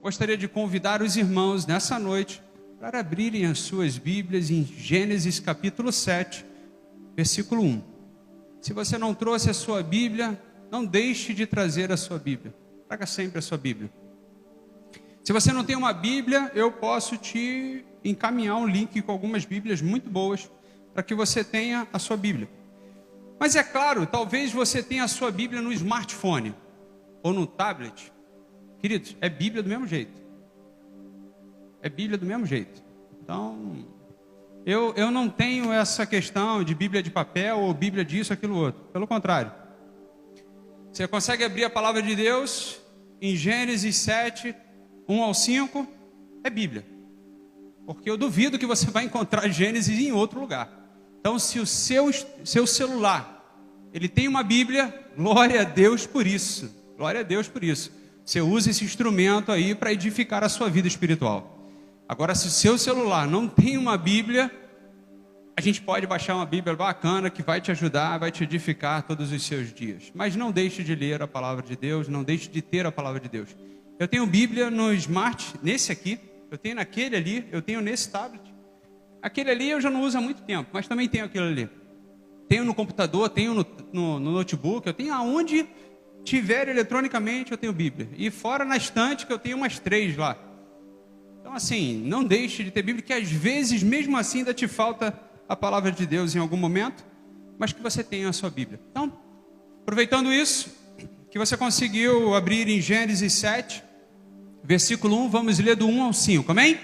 Gostaria de convidar os irmãos nessa noite para abrirem as suas Bíblias em Gênesis capítulo 7, versículo 1. Se você não trouxe a sua Bíblia, não deixe de trazer a sua Bíblia. Traga sempre a sua Bíblia. Se você não tem uma Bíblia, eu posso te encaminhar um link com algumas Bíblias muito boas para que você tenha a sua Bíblia. Mas é claro, talvez você tenha a sua Bíblia no smartphone ou no tablet. Queridos, é Bíblia do mesmo jeito. É Bíblia do mesmo jeito. Então, eu não tenho essa questão de Bíblia de papel ou Bíblia disso, aquilo, outro. Pelo contrário. Você consegue abrir a palavra de Deus em Gênesis 7, 1 ao 5, é Bíblia. Porque eu duvido que você vai encontrar Gênesis em outro lugar. Então, se o seu celular, ele tem uma Bíblia, glória a Deus por isso. Glória a Deus por isso. Você usa esse instrumento aí para edificar a sua vida espiritual. Agora, se o seu celular não tem uma Bíblia, a gente pode baixar uma Bíblia bacana que vai te ajudar, vai te edificar todos os seus dias. Mas não deixe de ler a palavra de Deus, não deixe de ter a palavra de Deus. Eu tenho Bíblia no Smart, nesse aqui, eu tenho naquele ali, eu tenho nesse tablet. Aquele ali eu já não uso há muito tempo, mas também tenho aquele ali. Tenho no computador, tenho no notebook, eu tenho aonde tiver eletronicamente, eu tenho Bíblia. E fora na estante que eu tenho umas 3 lá. Então assim, não deixe de ter Bíblia, que às vezes mesmo assim ainda te falta a palavra de Deus em algum momento, mas que você tenha a sua Bíblia. Então, aproveitando isso, que você conseguiu abrir em Gênesis 7, versículo 1, vamos ler do 1 ao 5, amém?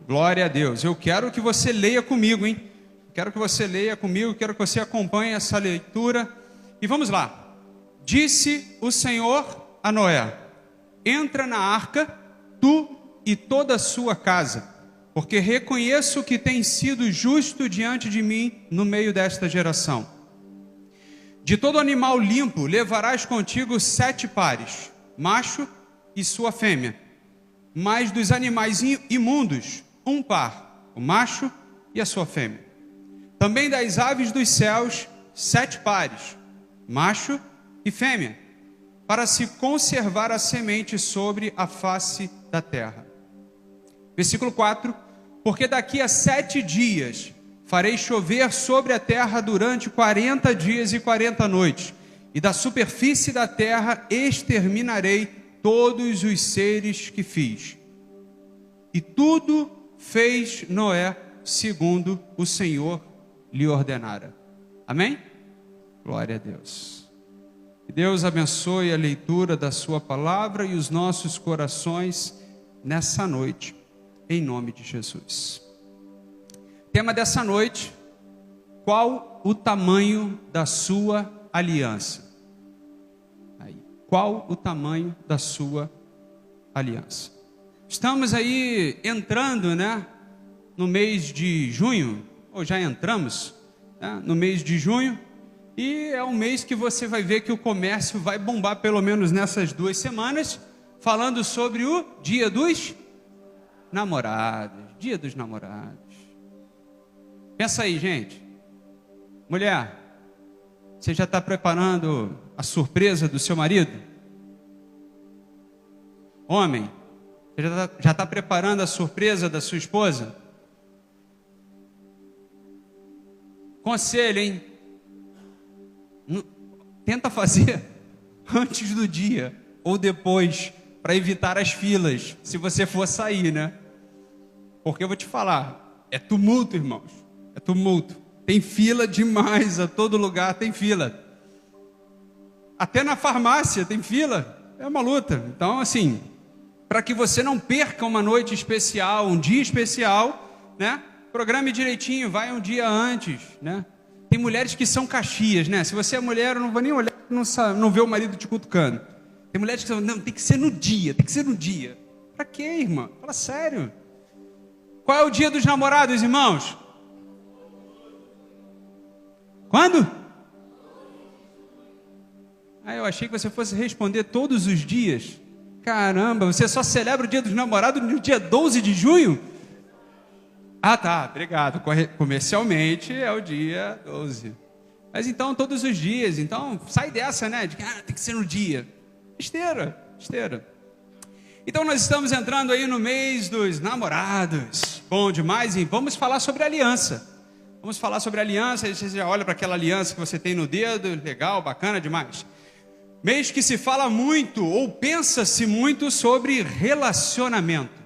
Glória a Deus. Eu quero que você leia comigo, hein? Quero que você leia comigo, quero que você acompanhe essa leitura. E vamos lá. Disse o Senhor a Noé: entra na arca, tu e toda a sua casa, porque reconheço que tem sido justo diante de mim no meio desta geração. De todo animal limpo levarás contigo 7 pares, macho e sua fêmea. Mas dos animais imundos, 1 par, o macho e a sua fêmea. Também das aves dos céus, 7 pares, macho e fêmea, para se conservar a semente sobre a face da terra. Versículo 4: porque daqui a 7 dias farei chover sobre a terra durante 40 dias e 40 noites, e da superfície da terra exterminarei todos os seres que fiz. E tudo fez Noé segundo o Senhor lhe ordenara. Amém? Glória a Deus. Que Deus abençoe a leitura da sua palavra e os nossos corações nessa noite, em nome de Jesus. Tema dessa noite: qual o tamanho da sua aliança? Aí, qual o tamanho da sua aliança? Estamos aí entrando, no mês de junho, ou já entramos, no mês de junho. E é um mês que você vai ver que o comércio vai bombar, pelo menos nessas 2 semanas, falando sobre o Dia dos Namorados. Dia dos Namorados. Pensa aí, gente. Mulher, você já está preparando a surpresa do seu marido? Homem, você já está preparando a surpresa da sua esposa? Conselho, hein? Tenta fazer antes do dia ou depois, para evitar as filas, se você for sair, Porque eu vou te falar, é tumulto, irmãos, é tumulto. Tem fila demais, a todo lugar tem fila. Até na farmácia tem fila, é uma luta. Então, assim, para que você não perca uma noite especial, um dia especial, programe direitinho, vai um dia antes, Tem mulheres que são caxias, Se você é mulher, eu não vou nem olhar, não ver o marido te cutucando. Tem mulheres que falam, não, tem que ser no dia, tem que ser no dia. Pra quê, irmã? Fala sério. Qual é o dia dos namorados, irmãos? Quando? Eu achei que você fosse responder todos os dias. Caramba, você só celebra o dia dos namorados no dia 12 de junho? Ah, tá, obrigado. Comercialmente é o dia 12. Mas então, todos os dias. Então, sai dessa, de que tem que ser no dia. Esteira. Então nós estamos entrando aí no mês dos namorados. Bom demais, e vamos falar sobre aliança. Vamos falar sobre aliança, aí você já olha para aquela aliança que você tem no dedo, legal, bacana demais. Mês que se fala muito, ou pensa-se muito sobre relacionamento.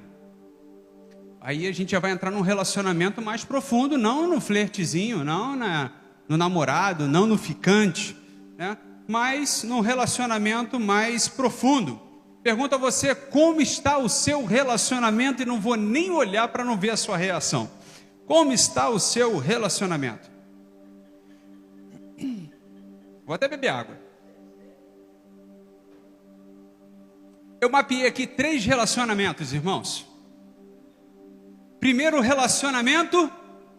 Aí a gente já vai entrar num relacionamento mais profundo, não no flertezinho, não no namorado, não no ficante, né? Mas num relacionamento mais profundo. Pergunto a você, como está o seu relacionamento? E não vou nem olhar para não ver a sua reação. Como está o seu relacionamento? Vou até beber água. Eu mapeei aqui 3 relacionamentos, irmãos. Primeiro, relacionamento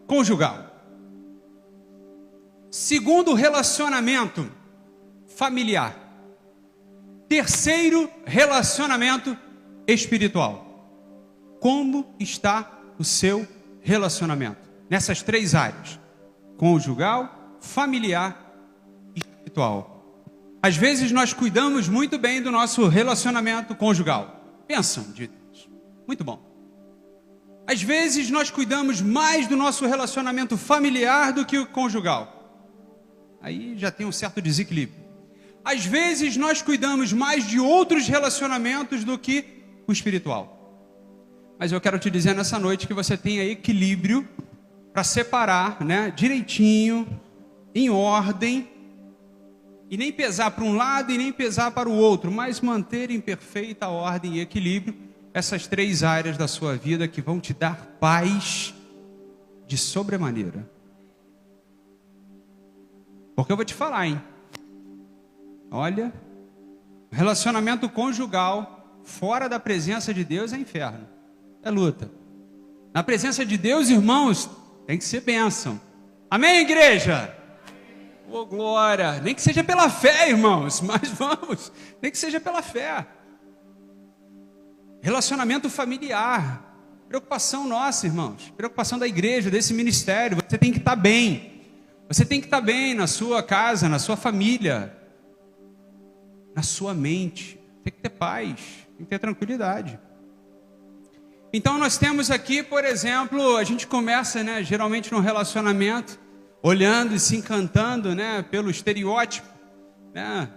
conjugal. Segundo, relacionamento familiar. Terceiro, relacionamento espiritual. Como está o seu relacionamento? Nessas 3 áreas: conjugal, familiar e espiritual. Às vezes nós cuidamos muito bem do nosso relacionamento conjugal. Pensam de Deus. Muito bom. Às vezes nós cuidamos mais do nosso relacionamento familiar do que o conjugal. Aí já tem um certo desequilíbrio. Às vezes nós cuidamos mais de outros relacionamentos do que o espiritual. Mas eu quero te dizer nessa noite que você tem equilíbrio para separar, né, direitinho, em ordem, e nem pesar para um lado e nem pesar para o outro, mas manter em perfeita ordem e equilíbrio essas 3 áreas da sua vida que vão te dar paz de sobremaneira. Porque eu vou te falar, hein? Olha, relacionamento conjugal fora da presença de Deus é inferno, é luta. Na presença de Deus, irmãos, tem que ser bênção. Amém, igreja? Oh, glória! Nem que seja pela fé, irmãos, mas vamos, nem que seja pela fé. Relacionamento familiar, preocupação nossa, irmãos, preocupação da igreja, desse ministério. Você tem que estar bem, você tem que estar bem na sua casa, na sua família, na sua mente. Tem que ter paz, tem que ter tranquilidade. Então nós temos aqui, por exemplo, a gente começa, né, geralmente num relacionamento, olhando e se encantando, né, pelo estereótipo, né,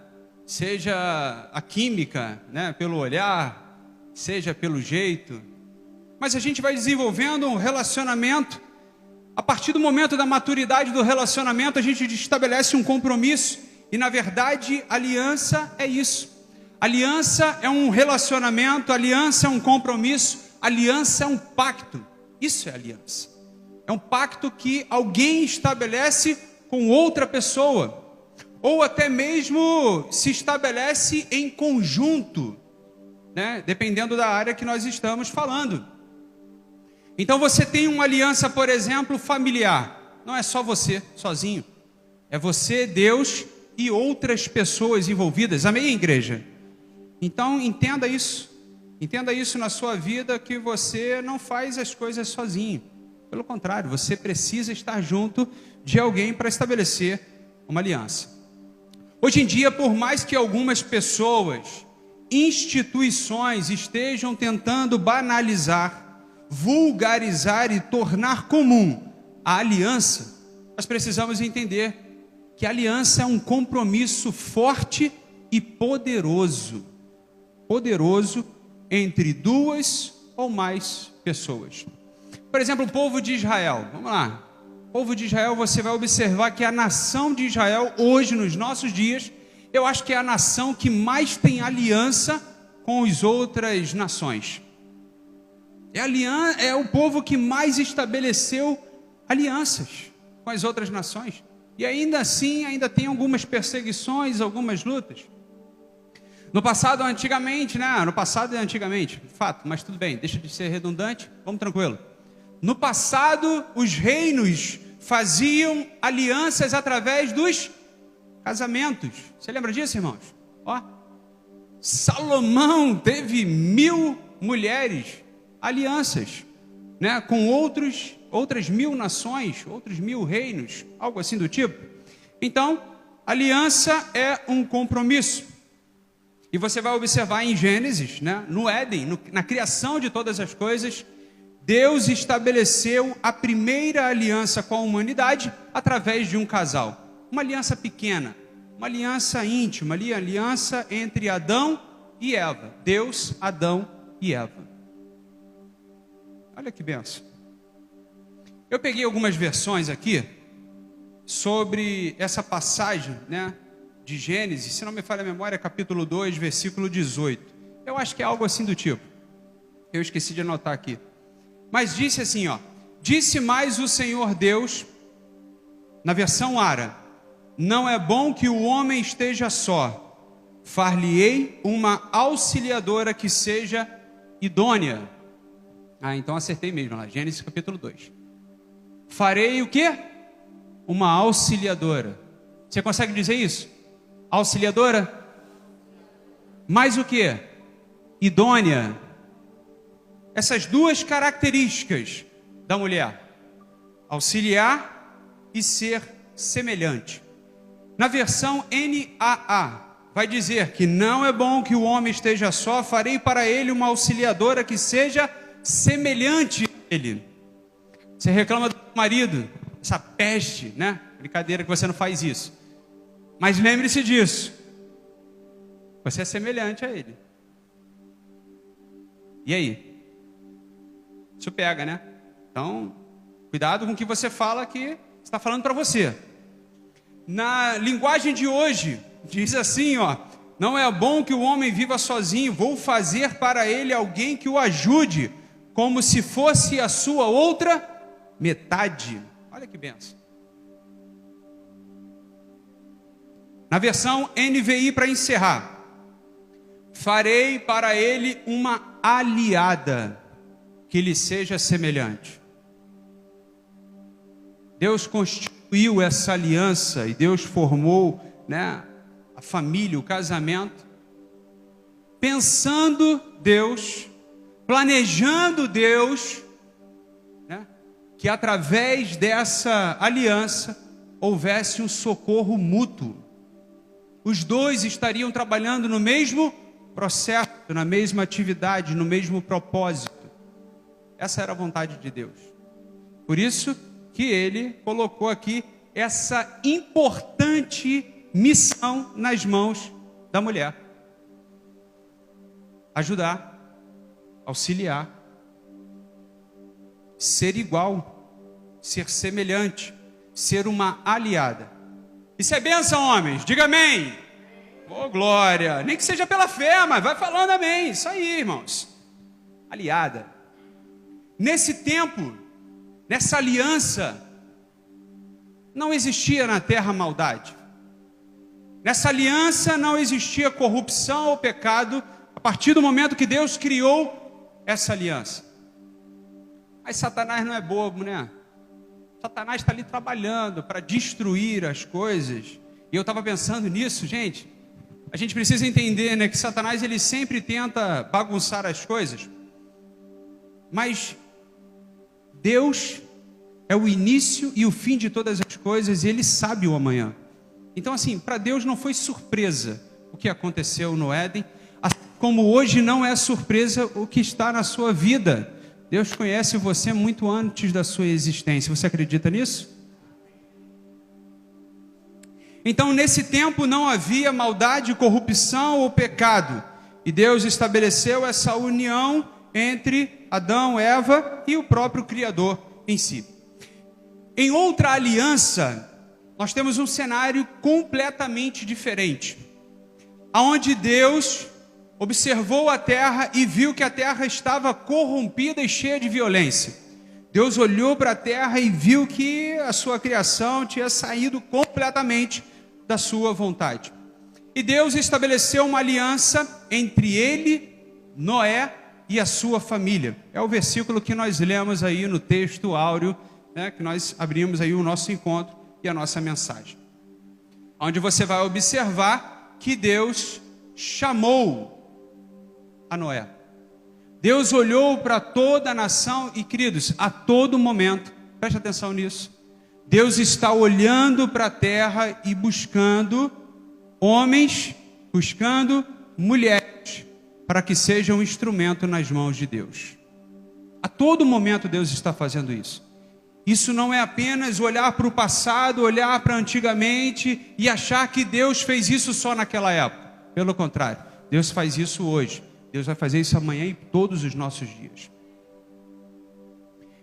seja a química, né, pelo olhar, seja pelo jeito, mas a gente vai desenvolvendo um relacionamento. A partir do momento da maturidade do relacionamento, a gente estabelece um compromisso, e na verdade, aliança é isso. Aliança é um relacionamento, aliança é um compromisso, aliança é um pacto. Isso é aliança. É um pacto que alguém estabelece com outra pessoa, ou até mesmo se estabelece em conjunto, né? Dependendo da área que nós estamos falando. Então você tem uma aliança, por exemplo, familiar. Não é só você, sozinho. É você, Deus e outras pessoas envolvidas. Amém, igreja? Então entenda isso. Entenda isso na sua vida, que você não faz as coisas sozinho. Pelo contrário, você precisa estar junto de alguém para estabelecer uma aliança. Hoje em dia, por mais que algumas pessoas, instituições estejam tentando banalizar, vulgarizar e tornar comum a aliança, nós precisamos entender que a aliança é um compromisso forte e poderoso entre 2 ou mais pessoas. Por exemplo, o povo de Israel, vamos lá. O povo de Israel, você vai observar que a nação de Israel, hoje, nos nossos dias, eu acho que é a nação que mais tem aliança com as outras nações. É o povo que mais estabeleceu alianças com as outras nações. E ainda assim, ainda tem algumas perseguições, algumas lutas. No passado, antigamente, né? No passado e antigamente, fato, mas tudo bem, deixa de ser redundante, vamos tranquilo. No passado, os reinos faziam alianças através dos casamentos. Você lembra disso, irmãos? Ó, Salomão teve 1000 mulheres, alianças, né? Com outras 1000 nações, outros 1000 reinos, algo assim do tipo. Então, aliança é um compromisso. E você vai observar em Gênesis, né, no Éden, na criação de todas as coisas, Deus estabeleceu a primeira aliança com a humanidade através de um casal. Uma aliança pequena, uma aliança íntima, aliança entre Adão e Eva. Deus, Adão e Eva. Olha que benção. Eu peguei algumas versões aqui sobre essa passagem, né, de Gênesis, se não me falha a memória, capítulo 2, versículo 18. Eu acho que é algo assim do tipo. Eu esqueci de anotar aqui. Mas disse assim, ó: disse mais o Senhor Deus, na versão Ara: não é bom que o homem esteja só, far-lhe-ei uma auxiliadora que seja idônea. Então acertei mesmo lá, Gênesis capítulo 2. Farei o quê? Uma auxiliadora. Você consegue dizer isso? Auxiliadora? Mais o quê? Idônea. Essas duas características da mulher: auxiliar e ser semelhante. Na versão NAA, vai dizer que não é bom que o homem esteja só, farei para ele uma auxiliadora que seja semelhante a ele. Você reclama do marido, essa peste, né? Brincadeira que você não faz isso. Mas lembre-se disso. Você é semelhante a ele. E aí? Isso pega, né? Então, cuidado com o que você fala, que está falando para você. Na linguagem de hoje, diz assim, ó: não é bom que o homem viva sozinho, vou fazer para ele alguém que o ajude, como se fosse a sua outra metade. Olha que benção. Na versão NVI, para encerrar: farei para ele uma aliada que lhe seja semelhante. Deus constituiu essa aliança e Deus formou, né, a família, o casamento, pensando Deus, planejando Deus, né, que através dessa aliança houvesse um socorro mútuo. Os dois estariam trabalhando no mesmo processo, na mesma atividade, no mesmo propósito. Essa era a vontade de Deus. Por isso que ele colocou aqui essa importante missão nas mãos da mulher: ajudar, auxiliar, ser igual, ser semelhante, ser uma aliada. Isso é bênção, homens? Diga amém. Oh, glória. Nem que seja pela fé, mas vai falando amém. Isso aí, irmãos. Aliada. Nesse tempo, nessa aliança, não existia na terra maldade. Nessa aliança não existia corrupção ou pecado, a partir do momento que Deus criou essa aliança. Mas Satanás não é bobo, né? Satanás está ali trabalhando para destruir as coisas. E eu estava pensando nisso, gente. A gente precisa entender, né, que Satanás ele sempre tenta bagunçar as coisas. Mas Deus é o início e o fim de todas as coisas, e Ele sabe o amanhã. Então, assim, para Deus não foi surpresa o que aconteceu no Éden, assim como hoje não é surpresa o que está na sua vida. Deus conhece você muito antes da sua existência. Você acredita nisso? Então, nesse tempo não havia maldade, corrupção ou pecado, e Deus estabeleceu essa união entre Adão, Eva e o próprio Criador em si. Em outra aliança, nós temos um cenário completamente diferente, onde Deus observou a terra e viu que a terra estava corrompida e cheia de violência. Deus olhou para a terra e viu que a sua criação tinha saído completamente da sua vontade. E Deus estabeleceu uma aliança entre ele, Noé e a sua família. É o versículo que nós lemos aí no texto áureo, né, que nós abrimos aí o nosso encontro e a nossa mensagem. Onde você vai observar que Deus chamou a Noé. Deus olhou para toda a nação e, queridos, a todo momento, preste atenção nisso, Deus está olhando para a terra e buscando homens, buscando mulheres, para que sejam um instrumento nas mãos de Deus. A todo momento Deus está fazendo isso. Isso não é apenas olhar para o passado, olhar para antigamente e achar que Deus fez isso só naquela época. Pelo contrário, Deus faz isso hoje. Deus vai fazer isso amanhã e todos os nossos dias.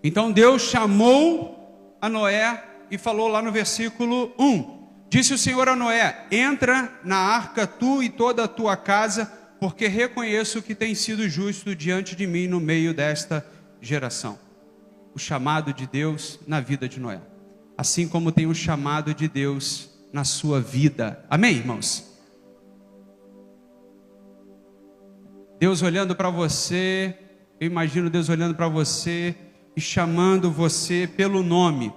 Então Deus chamou a Noé e falou lá no versículo 1. Disse o Senhor a Noé: entra na arca tu e toda a tua casa, porque reconheço que tem sido justo diante de mim no meio desta geração. O chamado de Deus na vida de Noé, assim como tem o chamado de Deus na sua vida. Amém, irmãos? Deus olhando para você, eu imagino Deus olhando para você e chamando você pelo nome.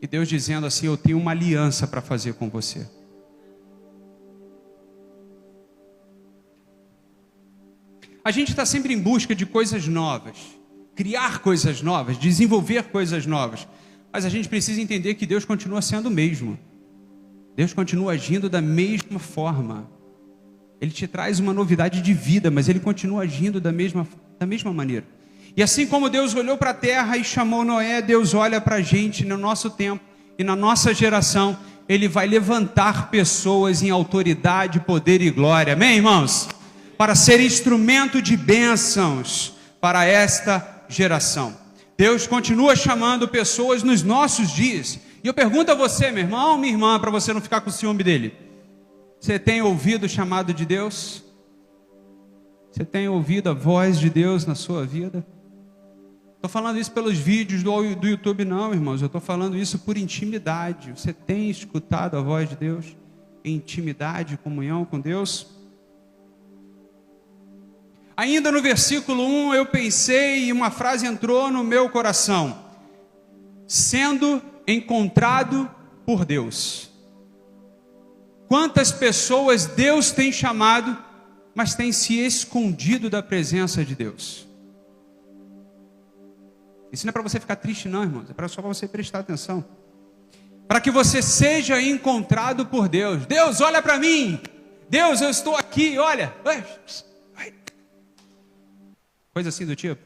E Deus dizendo assim: eu tenho uma aliança para fazer com você. A gente está sempre em busca de coisas novas, criar coisas novas, desenvolver coisas novas. Mas a gente precisa entender que Deus continua sendo o mesmo. Deus continua agindo da mesma forma. Ele te traz uma novidade de vida, mas Ele continua agindo da mesma maneira. E assim como Deus olhou para a terra e chamou Noé, Deus olha para a gente no nosso tempo e na nossa geração. Ele vai levantar pessoas em autoridade, poder e glória. Amém, irmãos? Para ser instrumento de bênçãos para esta geração. Deus continua chamando pessoas nos nossos dias. E eu pergunto a você, meu irmão, minha irmã, para você não ficar com ciúme dele. Você tem ouvido o chamado de Deus? Você tem ouvido a voz de Deus na sua vida? Estou falando isso pelos vídeos do YouTube, não, irmãos. Eu estou falando isso por intimidade. Você tem escutado a voz de Deus? Em intimidade, comunhão com Deus? Ainda no versículo 1 eu pensei e uma frase entrou no meu coração: sendo encontrado por Deus. Quantas pessoas Deus tem chamado, mas tem se escondido da presença de Deus? Isso não é para você ficar triste não, irmãos, é só para você prestar atenção. Para que você seja encontrado por Deus. Deus, olha para mim. Deus, eu estou aqui, olha. Coisa assim do tipo.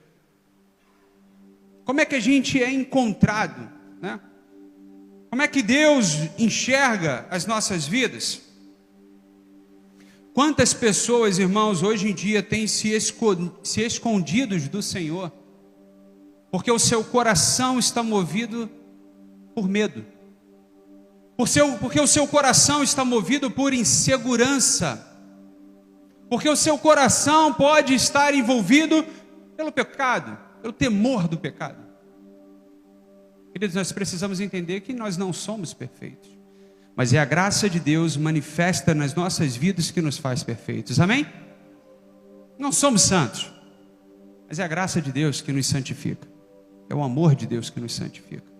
Como é que a gente é encontrado, né? Como é que Deus enxerga as nossas vidas? Quantas pessoas, irmãos, hoje em dia têm se escondidos do Senhor, porque o seu coração está movido por medo, porque o seu coração está movido por insegurança, porque o seu coração pode estar envolvido pelo pecado, pelo temor do pecado. Queridos, nós precisamos entender que nós não somos perfeitos, mas é a graça de Deus manifesta nas nossas vidas que nos faz perfeitos, amém? Não somos santos, mas é a graça de Deus que nos santifica, é o amor de Deus que nos santifica.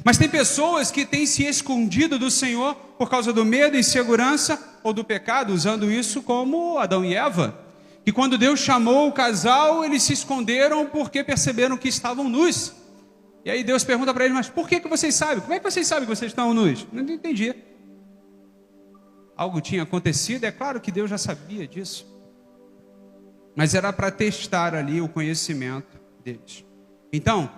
Mas tem pessoas que têm se escondido do Senhor por causa do medo, insegurança ou do pecado, usando isso como Adão e Eva, que quando Deus chamou o casal, eles se esconderam porque perceberam que estavam nus. E aí Deus pergunta para eles: mas por que vocês sabem? Como é que vocês sabem que vocês estão nus? Não entendi. Algo tinha acontecido, é claro que Deus já sabia disso, mas era para testar ali o conhecimento deles. Então,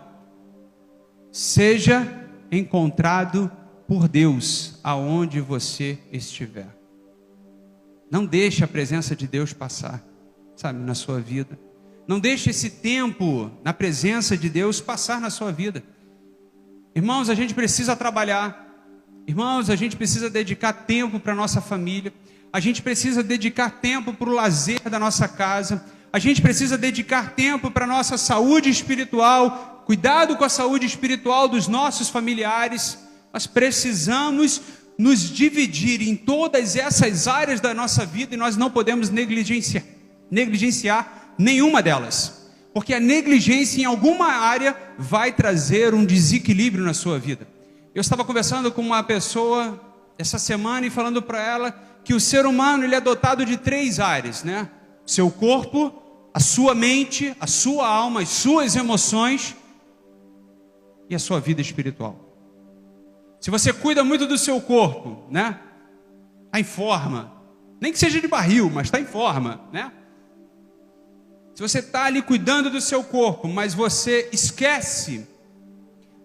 seja encontrado por Deus aonde você estiver. Não deixe a presença de Deus passar, sabe, na sua vida. Não deixe esse tempo na presença de Deus passar na sua vida. Irmãos, a gente precisa trabalhar. Irmãos, a gente precisa dedicar tempo para a nossa família. A gente precisa dedicar tempo para o lazer da nossa casa. A gente precisa dedicar tempo para a nossa saúde espiritual. Cuidado com a saúde espiritual dos nossos familiares. Nós precisamos nos dividir em todas essas áreas da nossa vida e nós não podemos negligenciar nenhuma delas, porque a negligência em alguma área vai trazer um desequilíbrio na sua vida. Eu estava conversando com uma pessoa essa semana e falando para ela que o ser humano ele é dotado de 3 áreas, né? Seu corpo, a sua mente, a sua alma, as suas emoções e a sua vida espiritual. Se você cuida muito do seu corpo, né? Está em forma. Nem que seja de barril, mas está em forma, né? Se você está ali cuidando do seu corpo, mas você esquece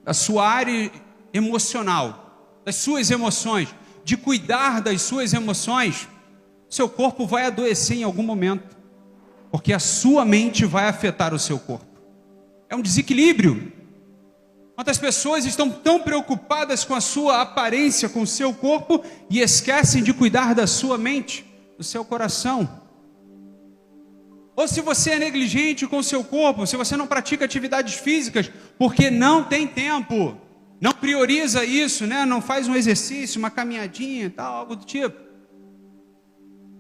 da sua área emocional, das suas emoções, de cuidar das suas emoções, seu corpo vai adoecer em algum momento, porque a sua mente vai afetar o seu corpo. É um desequilíbrio. Quantas pessoas estão tão preocupadas com a sua aparência, com o seu corpo, e esquecem de cuidar da sua mente, do seu coração. Ou se você é negligente com o seu corpo, se você não pratica atividades físicas, porque não tem tempo, não prioriza isso, né? Não faz um exercício, uma caminhadinha e tal, algo do tipo.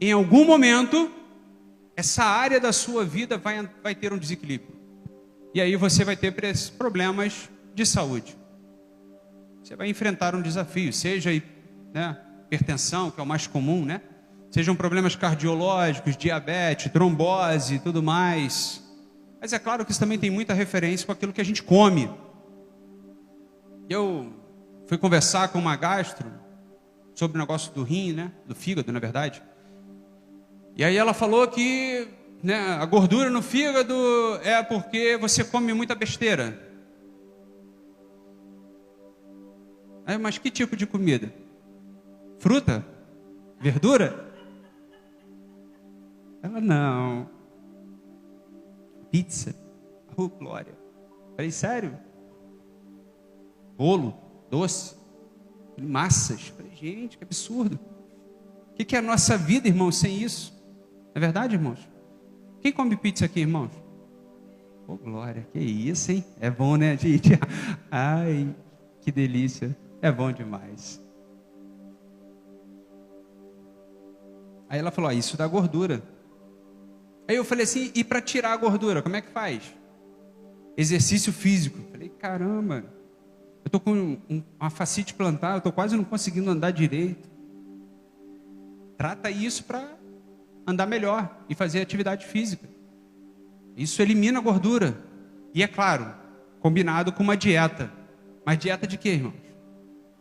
Em algum momento, essa área da sua vida vai ter um desequilíbrio. E aí você vai ter problemas de saúde. Você vai enfrentar um desafio, seja hipertensão, que é o mais comum, né? Sejam problemas cardiológicos, diabetes, trombose e tudo mais. Mas é claro que isso também tem muita referência com aquilo que a gente come. Eu fui conversar com uma gastro sobre o negócio do rim, né? Do fígado, na verdade. E aí ela falou que, né, a gordura no fígado é porque você come muita besteira. Aí, mas que tipo de comida? Fruta? Verdura? Ela, não. Pizza. Oh, glória. Falei, sério? Bolo, doce, massas. Falei, gente, que absurdo. O que é a nossa vida, irmãos, sem isso? Não é verdade, irmãos? Quem come pizza aqui, irmãos? Oh, glória, que isso, hein? É bom, né, gente? Ai, que delícia. É bom demais. Aí ela falou, isso dá gordura. Aí eu falei assim, e para tirar a gordura, como é que faz? Exercício físico. Falei, caramba, eu estou com uma fascite plantar, eu estou quase não conseguindo andar direito. Trata isso para andar melhor e fazer atividade física. Isso elimina a gordura. E é claro, combinado com uma dieta. Mas dieta de quê, irmãos?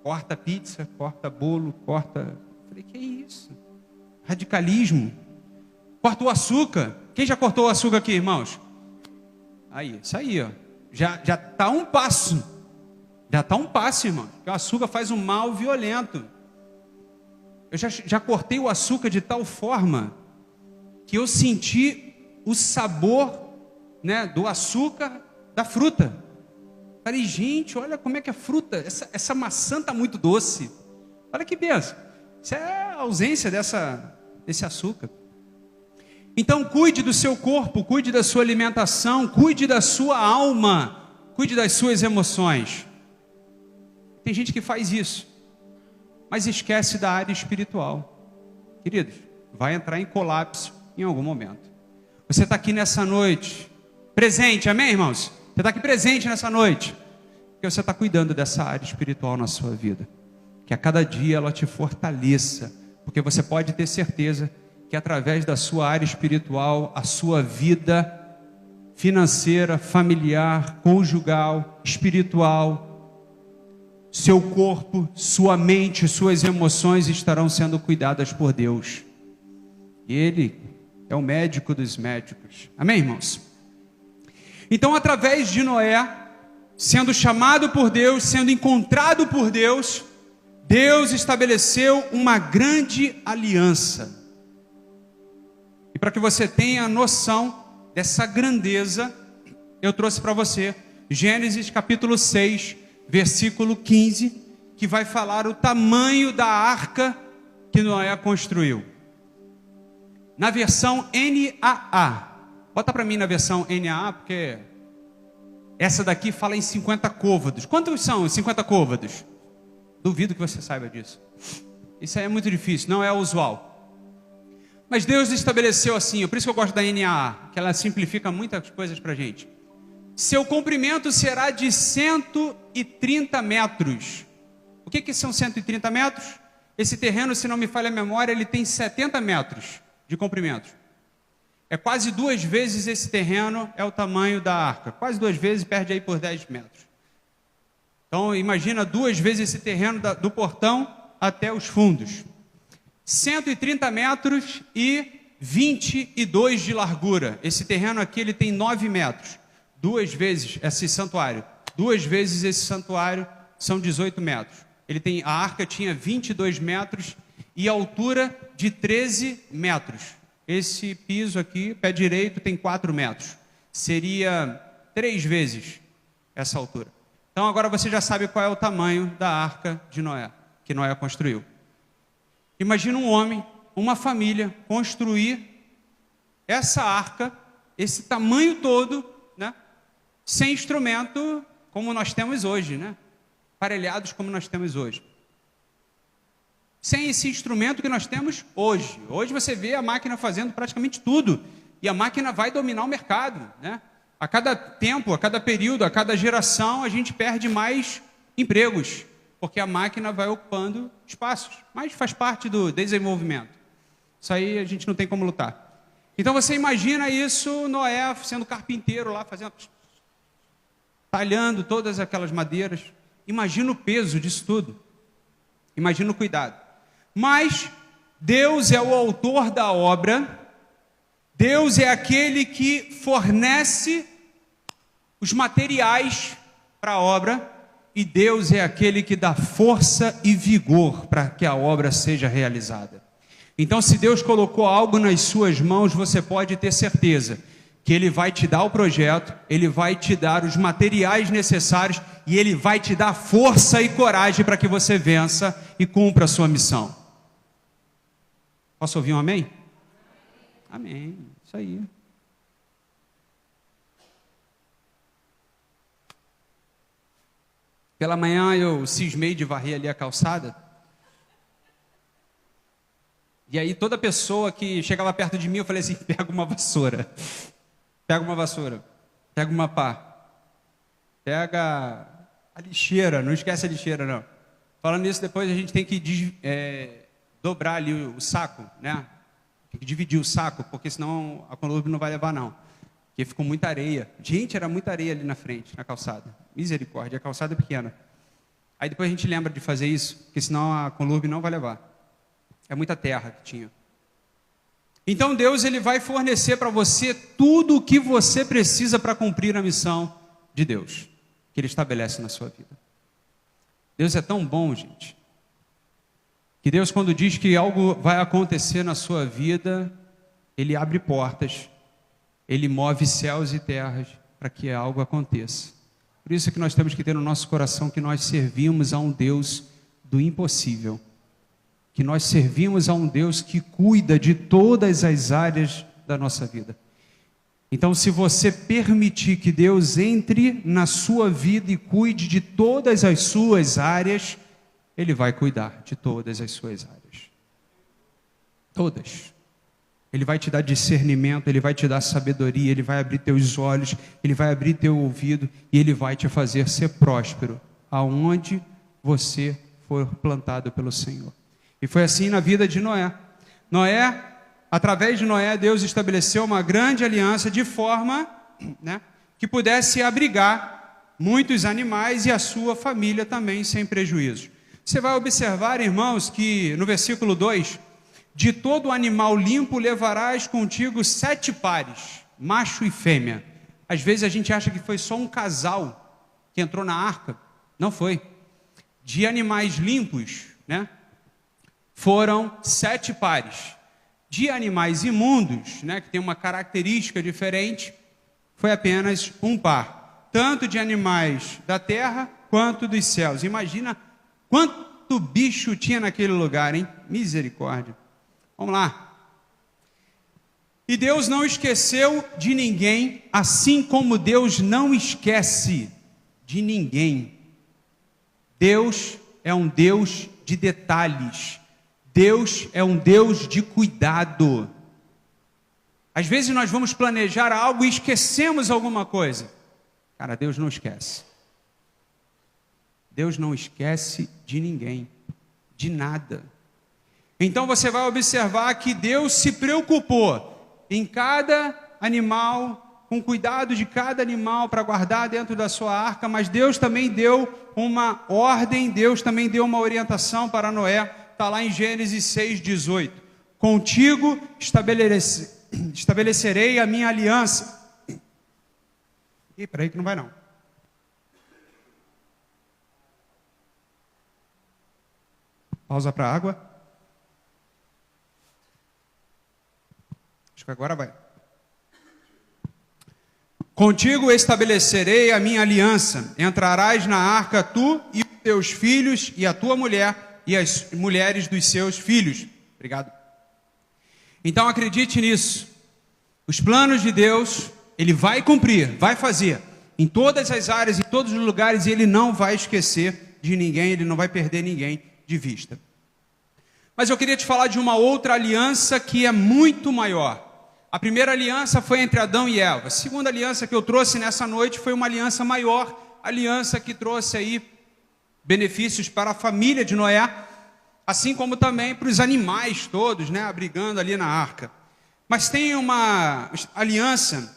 Corta pizza, corta bolo, corta... Falei, que isso? Radicalismo. Corta o açúcar. Quem já cortou o açúcar aqui, irmãos? Aí, isso aí, ó. Já está um passo. Já está um passo, irmão. Porque o açúcar faz um mal violento. Eu já cortei o açúcar de tal forma que eu senti o sabor, né, do açúcar da fruta. Falei, gente, olha como é que a fruta, essa maçã está muito doce. Olha que benção. Isso é a ausência desse açúcar. Então, cuide do seu corpo, cuide da sua alimentação, cuide da sua alma, cuide das suas emoções. Tem gente que faz isso, mas esquece da área espiritual. Queridos, vai entrar em colapso em algum momento. Você está aqui nessa noite, presente, amém, irmãos? Você está aqui presente nessa noite, porque você está cuidando dessa área espiritual na sua vida. Que a cada dia ela te fortaleça, porque você pode ter certeza que através da sua área espiritual, a sua vida financeira, familiar, conjugal, espiritual, seu corpo, sua mente, suas emoções estarão sendo cuidadas por Deus. E Ele é o médico dos médicos. Amém, irmãos? Então, através de Noé, sendo chamado por Deus, sendo encontrado por Deus, Deus estabeleceu uma grande aliança. E para que você tenha noção dessa grandeza, eu trouxe para você Gênesis capítulo 6, versículo 15, que vai falar o tamanho da arca que Noé construiu. Na versão NAA. Bota para mim na versão NAA, porque essa daqui fala em 50 côvados. Quantos são os 50 côvados? Duvido que você saiba disso. Isso aí é muito difícil, não é usual. Mas Deus estabeleceu assim, por isso que eu gosto da NAA, que ela simplifica muitas coisas para a gente. Seu comprimento será de 130 metros. O que são 130 metros? Esse terreno, se não me falha a memória, ele tem 70 metros de comprimento. É quase 2 vezes esse terreno, é o tamanho da arca. Quase 2 vezes, perde aí por 10 metros. Então, imagina 2 vezes esse terreno do portão até os fundos. 130 metros e 22 de largura. Esse terreno aqui ele tem 9 metros. 2 vezes esse santuário. 2 vezes esse santuário são 18 metros. A arca tinha 22 metros e altura de 13 metros. Esse piso aqui, pé direito, tem 4 metros. Seria 3 vezes essa altura. Então agora você já sabe qual é o tamanho da arca de Noé, que Noé construiu. Imagina um homem, uma família, construir essa arca, esse tamanho todo, né? Sem instrumento como nós temos hoje, né? Aparelhados como nós temos hoje. Sem esse instrumento que nós temos hoje. Hoje você vê a máquina fazendo praticamente tudo. E a máquina vai dominar o mercado, né? A cada tempo, a cada período, a cada geração, a gente perde mais empregos, porque a máquina vai ocupando espaços. Mas faz parte do desenvolvimento. Isso aí a gente não tem como lutar. Então você imagina isso, Noé sendo carpinteiro lá, talhando todas aquelas madeiras. Imagina o peso disso tudo. Imagina o cuidado. Mas Deus é o autor da obra. Deus é aquele que fornece os materiais para a obra. E Deus é aquele que dá força e vigor para que a obra seja realizada. Então, se Deus colocou algo nas suas mãos, você pode ter certeza que Ele vai te dar o projeto, Ele vai te dar os materiais necessários e Ele vai te dar força e coragem para que você vença e cumpra a sua missão. Posso ouvir um amém? Amém, isso aí. Pela manhã eu cismei de varrer ali a calçada. E aí toda pessoa que chegava perto de mim, eu falei assim, pega uma vassoura. Pega uma vassoura. Pega uma pá. Pega a lixeira, não esquece a lixeira não. Falando nisso, depois a gente tem que dobrar ali o saco, né? Tem que dividir o saco, porque senão a coluna não vai levar não. Porque ficou muita areia. Gente, era muita areia ali na frente, na calçada. Misericórdia, a calçada é pequena. Aí depois a gente lembra de fazer isso, porque senão a coluna não vai levar. É muita terra que tinha. Então Deus ele vai fornecer para você tudo o que você precisa para cumprir a missão de Deus, que Ele estabelece na sua vida. Deus é tão bom, gente, que Deus, quando diz que algo vai acontecer na sua vida, Ele abre portas, Ele move céus e terras para que algo aconteça. Por isso que nós temos que ter no nosso coração que nós servimos a um Deus do impossível, que nós servimos a um Deus que cuida de todas as áreas da nossa vida. Então, se você permitir que Deus entre na sua vida e cuide de todas as suas áreas, Ele vai cuidar de todas as suas áreas. Todas. Ele vai te dar discernimento, Ele vai te dar sabedoria, Ele vai abrir teus olhos, Ele vai abrir teu ouvido e Ele vai te fazer ser próspero aonde você for plantado pelo Senhor. E foi assim na vida de Noé. Através de Noé, Deus estabeleceu uma grande aliança de forma, né, que pudesse abrigar muitos animais e a sua família também sem prejuízo. Você vai observar, irmãos, que no versículo 2, de todo animal limpo levarás contigo 7 pares, macho e fêmea. Às vezes a gente acha que foi só um casal que entrou na arca. Não foi. De animais limpos, né, foram 7 pares. De animais imundos, né, que tem uma característica diferente, foi apenas um par. Tanto de animais da terra quanto dos céus. Imagina quanto bicho tinha naquele lugar, hein? Misericórdia. Vamos lá. E Deus não esqueceu de ninguém, assim como Deus não esquece de ninguém. Deus é um Deus de detalhes. Deus é um Deus de cuidado. Às vezes nós vamos planejar algo e esquecemos alguma coisa. Cara, Deus não esquece. Deus não esquece de ninguém, de nada. Então você vai observar que Deus se preocupou em cada animal com cuidado de cada animal para guardar dentro da sua arca, mas Deus também deu uma ordem, Deus também deu uma orientação para Noé, está lá em Gênesis 6,18. Contigo estabelecerei a minha aliança. Ih, peraí que não vai não. Pausa para a água. Acho que agora vai. Contigo estabelecerei a minha aliança. Entrarás na arca tu e os teus filhos e a tua mulher e as mulheres dos seus filhos. Obrigado. Então acredite nisso. Os planos de Deus, Ele vai cumprir, vai fazer. Em todas as áreas, em todos os lugares, Ele não vai esquecer de ninguém, Ele não vai perder ninguém de vista. Mas eu queria te falar de uma outra aliança que é muito maior. A primeira aliança foi entre Adão e Eva. A segunda aliança que eu trouxe nessa noite foi uma aliança maior, aliança que trouxe aí benefícios para a família de Noé, assim como também para os animais todos, né, abrigando ali na arca. Mas tem uma aliança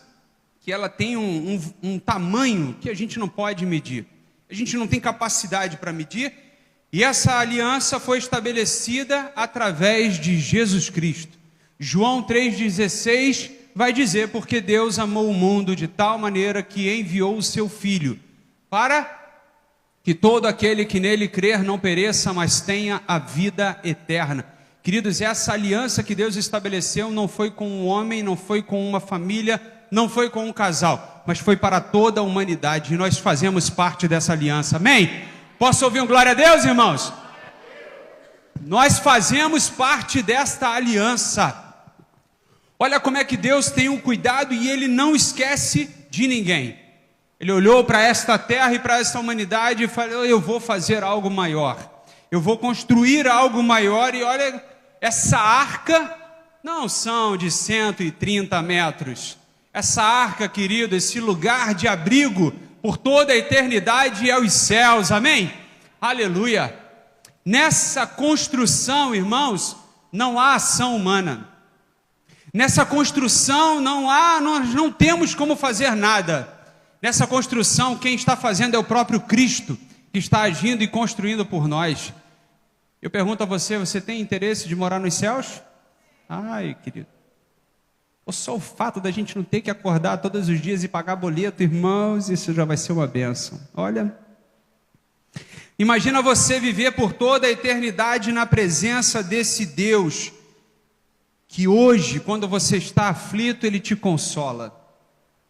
que ela tem um tamanho que a gente não pode medir. A gente não tem capacidade para medir. E essa aliança foi estabelecida através de Jesus Cristo. João 3,16 vai dizer, porque Deus amou o mundo de tal maneira que enviou o seu Filho, para que todo aquele que nele crer não pereça, mas tenha a vida eterna. Queridos, essa aliança que Deus estabeleceu não foi com um homem, não foi com uma família, não foi com um casal, mas foi para toda a humanidade, e nós fazemos parte dessa aliança, amém? Posso ouvir um glória a Deus, irmãos? Nós fazemos parte desta aliança. Olha como é que Deus tem um cuidado e Ele não esquece de ninguém. Ele olhou para esta terra e para esta humanidade e falou, eu vou fazer algo maior. Eu vou construir algo maior e olha, essa arca não são de 130 metros. Essa arca, querido, esse lugar de abrigo por toda a eternidade é os céus, amém? Aleluia! Nessa construção, irmãos, não há ação humana. Nessa construção nós não temos como fazer nada. Nessa construção, quem está fazendo é o próprio Cristo, que está agindo e construindo por nós. Eu pergunto a você, você tem interesse de morar nos céus? Ai, querido. Ou só o fato da gente não ter que acordar todos os dias e pagar boleto, irmãos, isso já vai ser uma bênção. Olha, imagina você viver por toda a eternidade na presença desse Deus, que hoje, quando você está aflito, Ele te consola.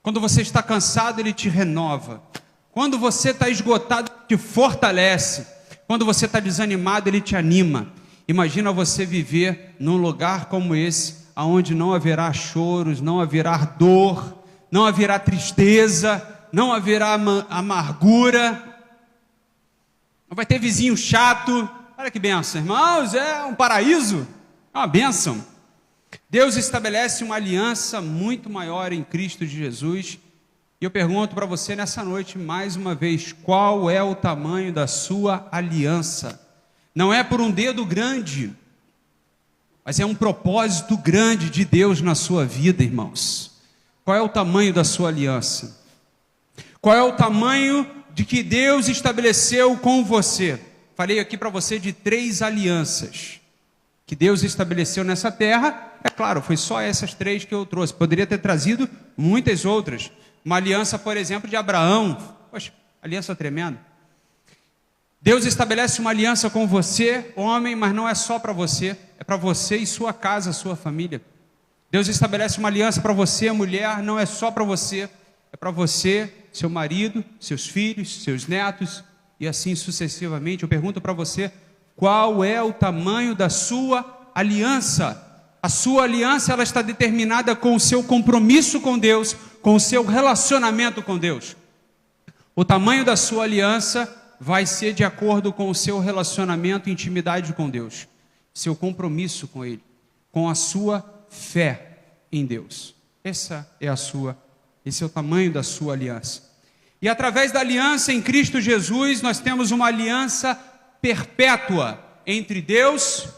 Quando você está cansado, Ele te renova. Quando você está esgotado, Ele te fortalece. Quando você está desanimado, Ele te anima. Imagina você viver num lugar como esse, onde não haverá choros, não haverá dor, não haverá tristeza, não haverá amargura, não vai ter vizinho chato. Olha que bênção, irmãos, é um paraíso, é uma bênção. Deus estabelece uma aliança muito maior em Cristo Jesus. E eu pergunto para você nessa noite, mais uma vez, qual é o tamanho da sua aliança? Não é por um dedo grande, mas é um propósito grande de Deus na sua vida, irmãos. Qual é o tamanho da sua aliança? Qual é o tamanho de que Deus estabeleceu com você? Falei aqui para você de 3 alianças que Deus estabeleceu nessa terra. É claro, foi só essas 3 que eu trouxe. Poderia ter trazido muitas outras. Uma aliança, por exemplo, de Abraão. Poxa, aliança tremenda. Deus estabelece uma aliança com você, homem, mas não é só para você. É para você e sua casa, sua família. Deus estabelece uma aliança para você, mulher, não é só para você. É para você, seu marido, seus filhos, seus netos, e assim sucessivamente. Eu pergunto para você, qual é o tamanho da sua aliança? A sua aliança, ela está determinada com o seu compromisso com Deus, com o seu relacionamento com Deus. O tamanho da sua aliança vai ser de acordo com o seu relacionamento e intimidade com Deus, seu compromisso com Ele, com a sua fé em Deus. Esse é o tamanho da sua aliança. E através da aliança em Cristo Jesus, nós temos uma aliança perpétua entre Deus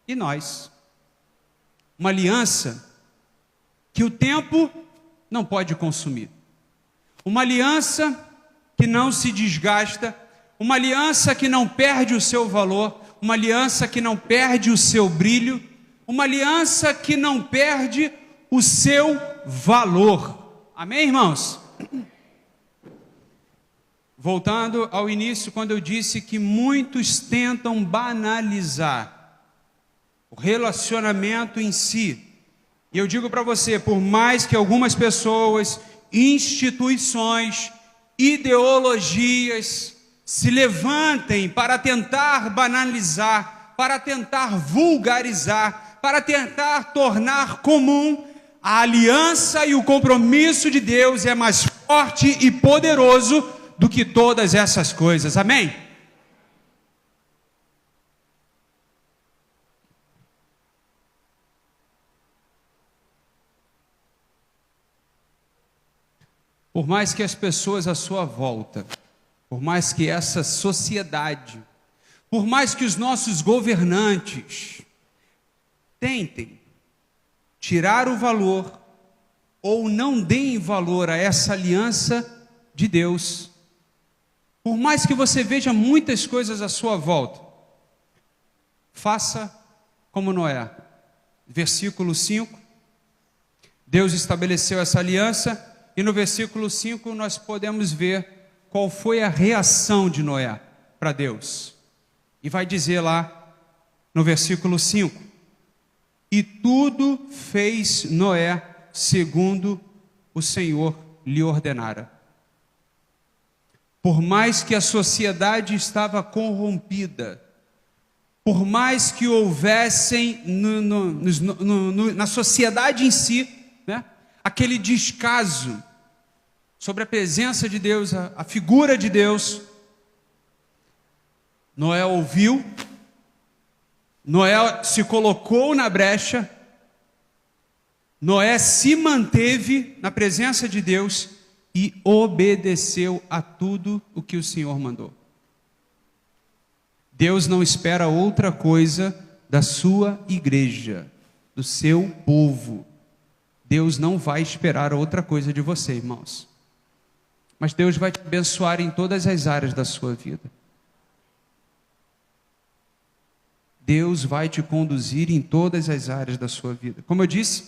e nós. Uma aliança que o tempo não pode consumir. Uma aliança que não se desgasta, uma aliança que não perde o seu valor, uma aliança que não perde o seu brilho, uma aliança que não perde o seu valor. Amém, irmãos? Voltando ao início, quando eu disse que muitos tentam banalizar o relacionamento em si. E eu digo para você, por mais que algumas pessoas, instituições, ideologias se levantem para tentar banalizar, para tentar vulgarizar, para tentar tornar comum, a aliança e o compromisso de Deus é mais forte e poderoso do que todas essas coisas. Amém? Por mais que as pessoas à sua volta, por mais que essa sociedade, por mais que os nossos governantes tentem tirar o valor ou não deem valor a essa aliança de Deus, por mais que você veja muitas coisas à sua volta, faça como Noé. Versículo 5, Deus estabeleceu essa aliança. E no versículo 5 nós podemos ver qual foi a reação de Noé para Deus. E vai dizer lá no versículo 5: e tudo fez Noé segundo o Senhor lhe ordenara. Por mais que a sociedade estava corrompida, por mais que houvessem na sociedade em si, né, aquele descaso sobre a presença de Deus, a figura de Deus, Noé ouviu, Noé se colocou na brecha, Noé se manteve na presença de Deus e obedeceu a tudo o que o Senhor mandou. Deus não espera outra coisa da sua igreja, do seu povo. Deus não vai esperar outra coisa de você, irmãos. Mas Deus vai te abençoar em todas as áreas da sua vida. Deus vai te conduzir em todas as áreas da sua vida. Como eu disse,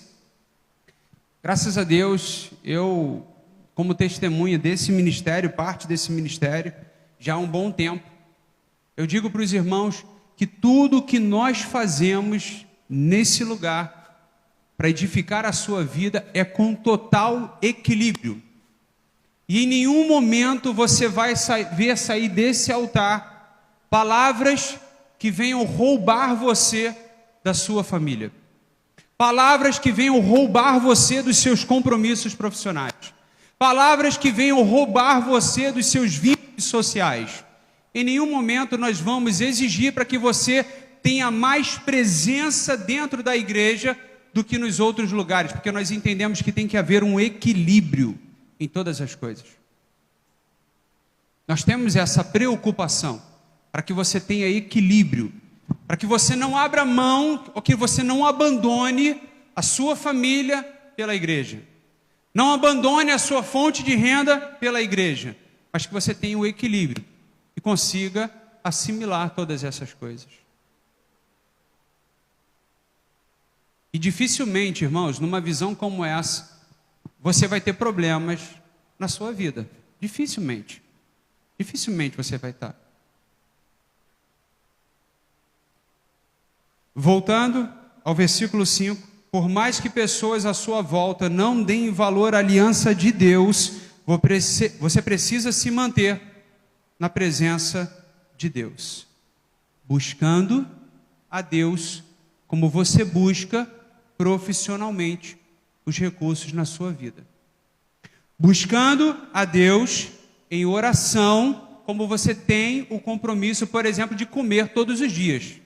graças a Deus, eu, como testemunha desse ministério, parte desse ministério, já há um bom tempo, eu digo para os irmãos que tudo que nós fazemos nesse lugar, para edificar a sua vida, é com total equilíbrio. E em nenhum momento você vai ver sair desse altar palavras que venham roubar você da sua família. Palavras que venham roubar você dos seus compromissos profissionais. Palavras que venham roubar você dos seus vínculos sociais. Em nenhum momento nós vamos exigir para que você tenha mais presença dentro da igreja do que nos outros lugares, porque nós entendemos que tem que haver um equilíbrio em todas as coisas. Nós temos essa preocupação para que você tenha equilíbrio, para que você não abra mão ou que você não abandone a sua família pela igreja, não abandone a sua fonte de renda pela igreja, mas que você tenha o equilíbrio e consiga assimilar todas essas coisas. E dificilmente, irmãos, numa visão como essa, você vai ter problemas na sua vida. Dificilmente. Dificilmente você vai estar. Voltando ao versículo 5, por mais que pessoas à sua volta não deem valor à aliança de Deus, você precisa se manter na presença de Deus, buscando a Deus como você busca profissionalmente os recursos na sua vida. Buscando a Deus em oração, como você tem o compromisso, por exemplo, de comer todos os dias.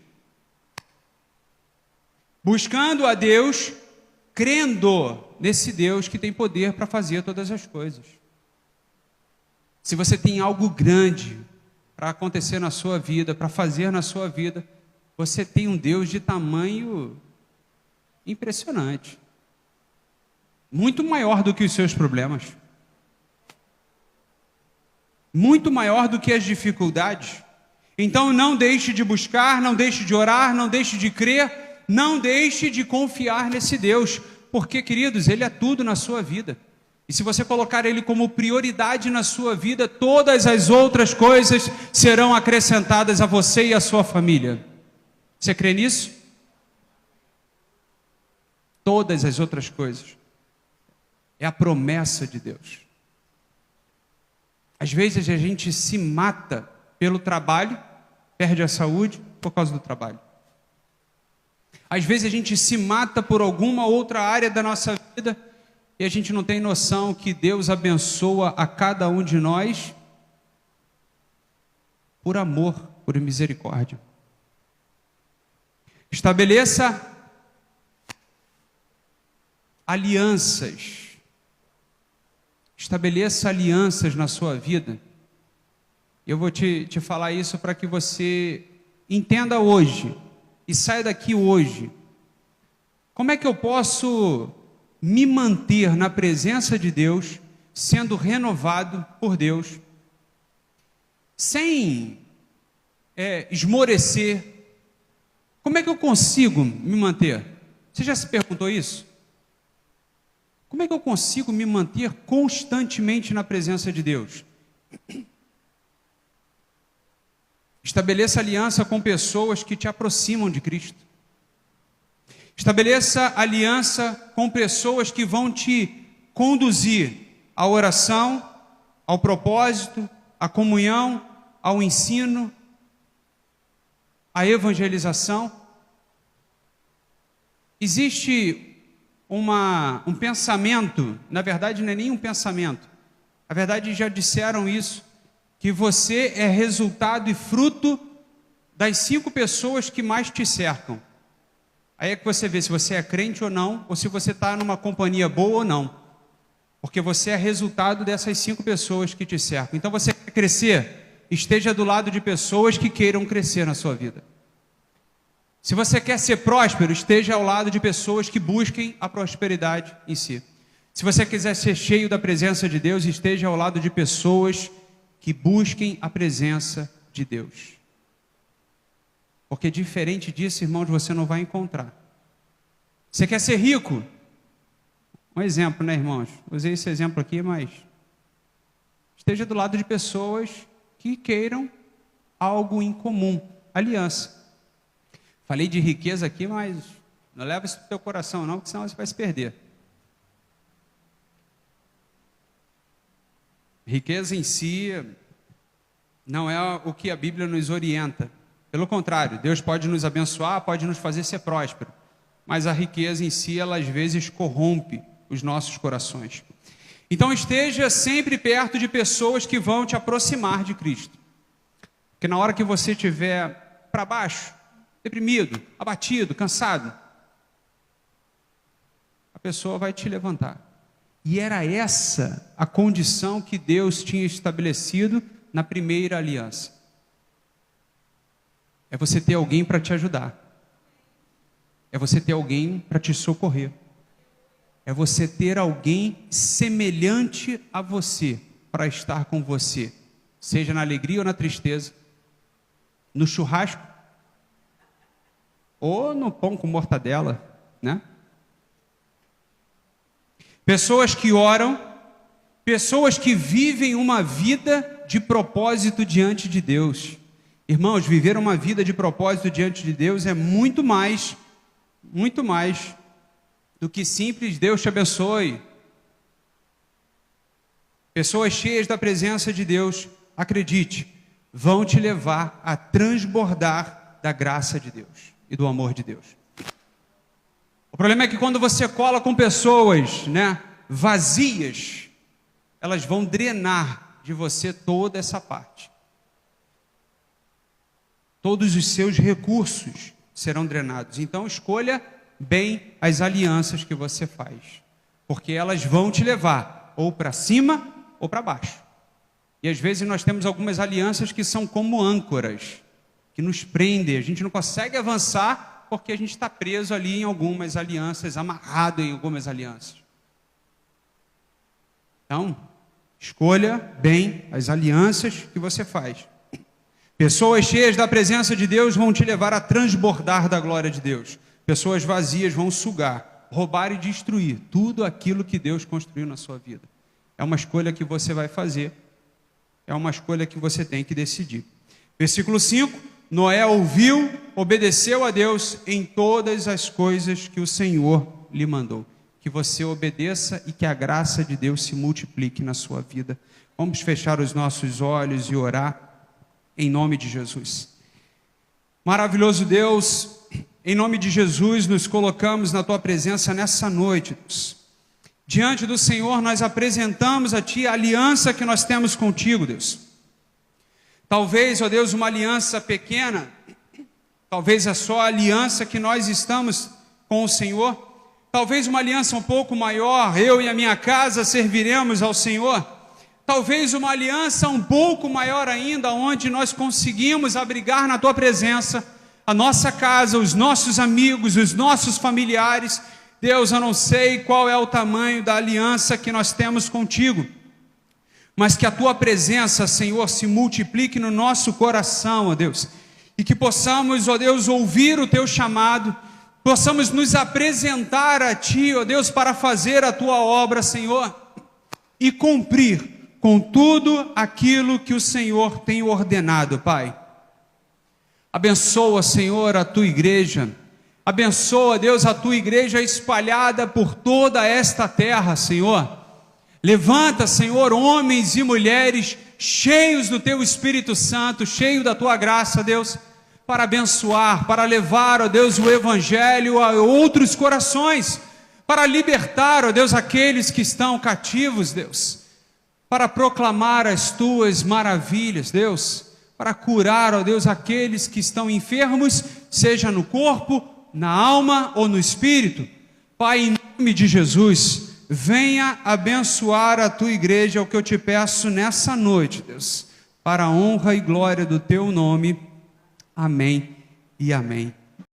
Buscando a Deus, crendo nesse Deus que tem poder para fazer todas as coisas. Se você tem algo grande para acontecer na sua vida, para fazer na sua vida, você tem um Deus de tamanho impressionante. muito maior do que os seus problemas, muito maior do que as dificuldades. Então não deixe de buscar, não deixe de orar, não deixe de crer, não deixe de confiar nesse Deus, porque, queridos, Ele é tudo na sua vida. E se você colocar Ele como prioridade na sua vida, todas as outras coisas serão acrescentadas a você e a sua família. Você crê nisso? Todas as outras coisas. É a promessa de Deus. Às vezes a gente se mata pelo trabalho, perde a saúde por causa do trabalho. Às vezes a gente se mata por alguma outra área da nossa vida e a gente não tem noção que Deus abençoa a cada um de nós por amor, por misericórdia. Estabeleça alianças. Estabeleça alianças na sua vida. Eu vou te falar isso para que você entenda hoje e saia daqui hoje. Como é que eu posso me manter na presença de Deus, sendo renovado por Deus, sem esmorecer? Como é que eu consigo me manter? Você já se perguntou isso? Como é que eu consigo me manter constantemente na presença de Deus? Estabeleça aliança com pessoas que te aproximam de Cristo. Estabeleça aliança com pessoas que vão te conduzir à oração, ao propósito, à comunhão, ao ensino, à evangelização. Existe um pensamento, na verdade não é nem um pensamento, na verdade já disseram isso, que você é resultado e fruto das 5 pessoas que mais te cercam. Aí é que você vê se você é crente ou não, ou se você está numa companhia boa ou não, porque você é resultado dessas 5 pessoas que te cercam. Então você quer crescer? Esteja do lado de pessoas que queiram crescer na sua vida. Se você quer ser próspero, esteja ao lado de pessoas que busquem a prosperidade em si. Se você quiser ser cheio da presença de Deus, esteja ao lado de pessoas que busquem a presença de Deus. Porque diferente disso, irmãos, você não vai encontrar. Você quer ser rico? Um exemplo, né, irmãos? Usei esse exemplo aqui, mas esteja do lado de pessoas que queiram algo em comum, aliança. Falei de riqueza aqui, mas não leva isso para o teu coração não, porque senão você vai se perder. Riqueza em si não é o que a Bíblia nos orienta. Pelo contrário, Deus pode nos abençoar, pode nos fazer ser próspero. Mas a riqueza em si, ela às vezes corrompe os nossos corações. Então esteja sempre perto de pessoas que vão te aproximar de Cristo. Porque na hora que você estiver para baixo, deprimido, abatido, cansado, a pessoa vai te levantar. E era essa a condição que Deus tinha estabelecido na primeira aliança. É você ter alguém para te ajudar. É você ter alguém para te socorrer. É você ter alguém semelhante a você para estar com você, seja na alegria ou na tristeza, no churrasco ou no pão com mortadela, né? Pessoas que oram, pessoas que vivem uma vida de propósito diante de Deus. Irmãos, viver uma vida de propósito diante de Deus é muito mais do que simples Deus te abençoe. Pessoas cheias da presença de Deus, acredite, vão te levar a transbordar da graça de Deus e do amor de Deus. O problema é que quando você cola com pessoas, vazias, elas vão drenar de você toda essa parte. Todos os seus recursos serão drenados. Então escolha bem as alianças que você faz, porque elas vão te levar ou para cima ou para baixo. E às vezes nós temos algumas alianças que são como âncoras, que nos prendem, a gente não consegue avançar porque a gente está preso ali em algumas alianças, amarrado em algumas alianças. Então, escolha bem as alianças que você faz. Pessoas cheias da presença de Deus vão te levar a transbordar da glória de Deus. Pessoas vazias vão sugar, roubar e destruir tudo aquilo que Deus construiu na sua vida. É uma escolha que você vai fazer. É uma escolha que você tem que decidir. Versículo 5. Noé ouviu, obedeceu a Deus em todas as coisas que o Senhor lhe mandou. Que você obedeça e que a graça de Deus se multiplique na sua vida. Vamos fechar os nossos olhos e orar em nome de Jesus. Maravilhoso Deus, em nome de Jesus nos colocamos na Tua presença nessa noite, Deus. Diante do Senhor nós apresentamos a Ti a aliança que nós temos contigo, Deus. Talvez, ó Deus, uma aliança pequena, talvez é só a aliança que nós estamos com o Senhor. Talvez uma aliança um pouco maior, eu e a minha casa serviremos ao Senhor. Talvez uma aliança um pouco maior ainda, onde nós conseguimos abrigar na Tua presença a nossa casa, os nossos amigos, os nossos familiares. Deus, eu não sei qual é o tamanho da aliança que nós temos contigo, mas que a Tua presença, Senhor, se multiplique no nosso coração, ó Deus, e que possamos, ó Deus, ouvir o Teu chamado, possamos nos apresentar a Ti, ó Deus, para fazer a Tua obra, Senhor, e cumprir com tudo aquilo que o Senhor tem ordenado, Pai. Abençoa, Senhor, a Tua igreja. Abençoa, Deus, a Tua igreja espalhada por toda esta terra, Senhor. Levanta, Senhor, homens e mulheres cheios do Teu Espírito Santo, cheios da Tua graça, Deus, para abençoar, para levar, ó Deus, o Evangelho a outros corações, para libertar, ó Deus, aqueles que estão cativos, Deus, para proclamar as Tuas maravilhas, Deus, para curar, ó Deus, aqueles que estão enfermos, seja no corpo, na alma ou no espírito. Pai, em nome de Jesus, venha abençoar a Tua igreja, é o que eu te peço nessa noite, Deus, para a honra e glória do Teu nome. Amém e amém.